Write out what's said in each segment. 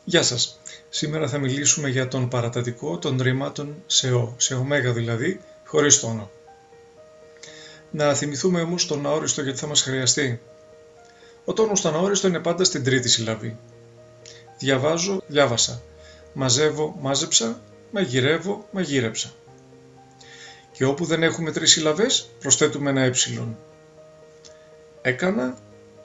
Γεια σας. Σήμερα θα μιλήσουμε για τον παρατατικό των ρημάτων σε ωμέγα δηλαδή, χωρίς τόνο. Να θυμηθούμε όμως τον αόριστο γιατί θα μας χρειαστεί. Ο τόνος στον αόριστο είναι πάντα στην τρίτη συλλαβή. Διαβάζω, διάβασα. Μαζεύω, μάζεψα. Μαγειρεύω, μαγείρεψα. Και όπου δεν έχουμε τρεις συλλαβές, προσθέτουμε ένα έψιλον. Έκανα,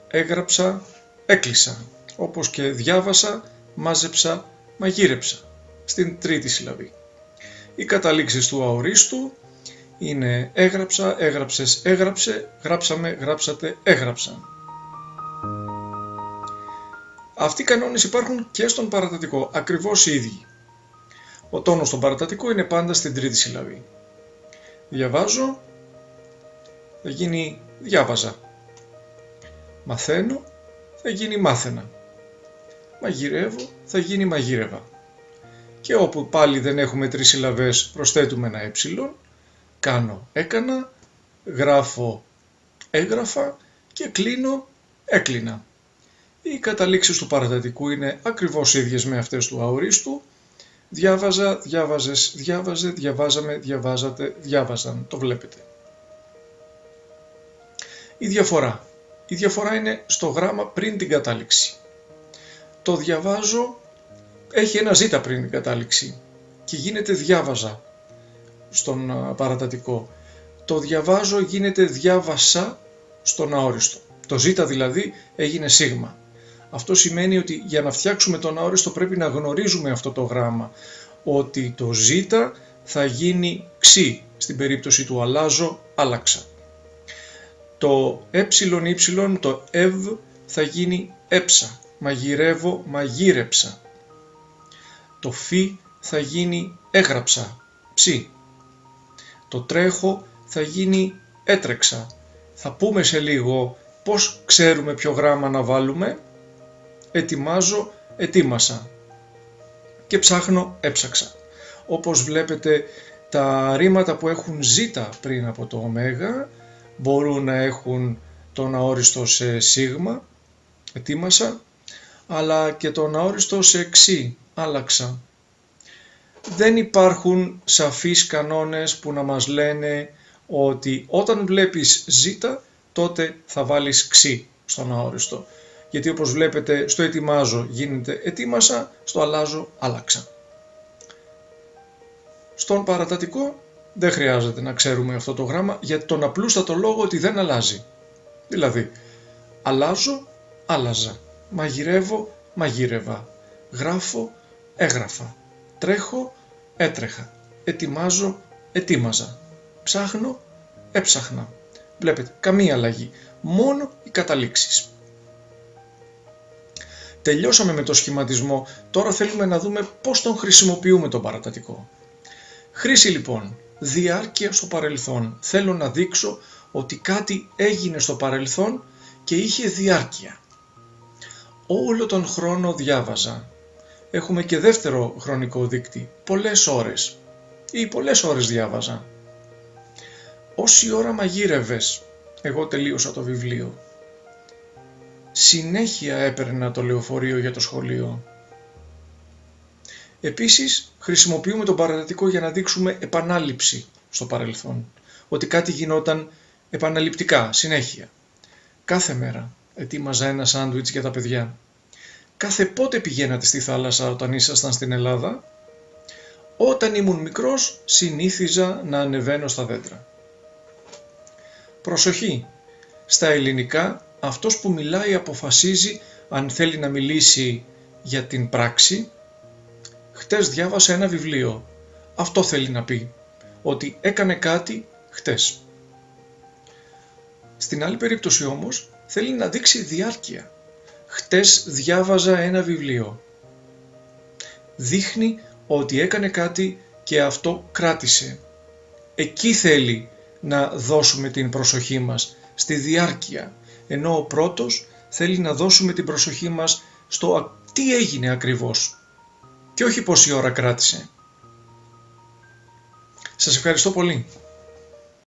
έγραψα, έκλεισα. Όπως και διάβασα, μάζεψα, μαγείρεψα. Στην τρίτη συλλαβή. Οι καταλήξεις του αορίστου είναι έγραψα, έγραψες, έγραψε, γράψαμε, γράψατε, έγραψαν. Αυτοί οι κανόνες υπάρχουν και στον παρατατικό, ακριβώς οι ίδιοι. Ο τόνος στον παρατατικό είναι πάντα στην τρίτη συλλαβή. Διαβάζω, θα γίνει διάβαζα. Μαθαίνω, θα γίνει μάθαινα. Μαγειρεύω, θα γίνει μαγείρευα. Και όπου πάλι δεν έχουμε τρεις συλλαβές προσθέτουμε ένα έψιλον. Κάνω, έκανα, γράφω, έγραφα και κλείνω, έκλεινα. Οι καταλήξεις του παρατατικού είναι ακριβώς ίδιες με αυτές του αορίστου. Διάβαζα, διάβαζες, διάβαζε, διαβάζαμε, διαβάζατε, διάβαζαν. Το βλέπετε. Η διαφορά είναι στο γράμμα πριν την κατάληξη. Το διαβάζω έχει ένα ζ πριν την κατάληξη και γίνεται διάβαζα στον παρατατικό. Το διαβάζω γίνεται διάβασα στον αόριστο. Το ζ δηλαδή έγινε σίγμα. Αυτό σημαίνει ότι για να φτιάξουμε τον αόριστο πρέπει να γνωρίζουμε αυτό το γράμμα. Ότι το ζ θα γίνει ξ στην περίπτωση του αλλάζω, άλλαξα. Το ύ, το ευ θα γίνει έψα. Μαγειρεύω, μαγείρεψα. Το φ θα γίνει έγραψα, ψ. Το τρέχω θα γίνει έτρεξα. Θα πούμε σε λίγο πώς ξέρουμε ποιο γράμμα να βάλουμε. Ετοιμάζω, ετοίμασα. Και ψάχνω, έψαξα. Όπως βλέπετε τα ρήματα που έχουν ζ πριν από το ω μπορούν να έχουν τον αόριστο σε σίγμα, ετοίμασα, αλλά και τον αόριστο σε ξ, άλλαξα. Δεν υπάρχουν σαφείς κανόνες που να μας λένε ότι όταν βλέπεις ζ τότε θα βάλεις ξ στον αόριστο. Γιατί όπως βλέπετε στο ετοιμάζω γίνεται ετοίμασα, στο αλλάζω άλλαξα. Στον παρατατικό δεν χρειάζεται να ξέρουμε αυτό το γράμμα για τον απλούστατο λόγο ότι δεν αλλάζει. Δηλαδή, αλλάζω, άλλαζα. Μαγειρεύω, μαγείρευα. Γράφω, έγραφα. Τρέχω, έτρεχα. Ετοιμάζω, ετοίμαζα. Ψάχνω, έψαχνα. Βλέπετε, καμία αλλαγή. Μόνο οι καταλήξεις. Τελειώσαμε με το σχηματισμό. Τώρα θέλουμε να δούμε πώς τον χρησιμοποιούμε τον παρατατικό. Χρήση λοιπόν. Διάρκεια στο παρελθόν. Θέλω να δείξω ότι κάτι έγινε στο παρελθόν και είχε διάρκεια. Όλο τον χρόνο διάβαζα. Έχουμε και δεύτερο χρονικό δείκτη. Πολλές ώρες. Ή πολλές ώρες διάβαζα. Όση ώρα μαγείρευες. Εγώ τελείωσα το βιβλίο. Συνέχεια έπαιρνα το λεωφορείο για το σχολείο. Επίσης, χρησιμοποιούμε τον παρατατικό για να δείξουμε επανάληψη στο παρελθόν. Ότι κάτι γινόταν επαναληπτικά, συνέχεια. Κάθε μέρα ετοίμαζα ένα σάντουιτς για τα παιδιά. Κάθε πότε πηγαίνατε στη θάλασσα όταν ήσασταν στην Ελλάδα? Όταν ήμουν μικρός, συνήθιζα να ανεβαίνω στα δέντρα. Προσοχή! Στα ελληνικά, αυτός που μιλάει αποφασίζει αν θέλει να μιλήσει για την πράξη. Χτες διάβασα ένα βιβλίο. Αυτό θέλει να πει. Ότι έκανε κάτι χτες. Στην άλλη περίπτωση όμως θέλει να δείξει διάρκεια. Χτες διάβαζα ένα βιβλίο. Δείχνει ότι έκανε κάτι και αυτό κράτησε. Εκεί θέλει να δώσουμε την προσοχή μας, στη διάρκεια. Ενώ ο πρώτος θέλει να δώσουμε την προσοχή μας στο τι έγινε ακριβώς. Και όχι πόση ώρα κράτησε. Σας ευχαριστώ πολύ.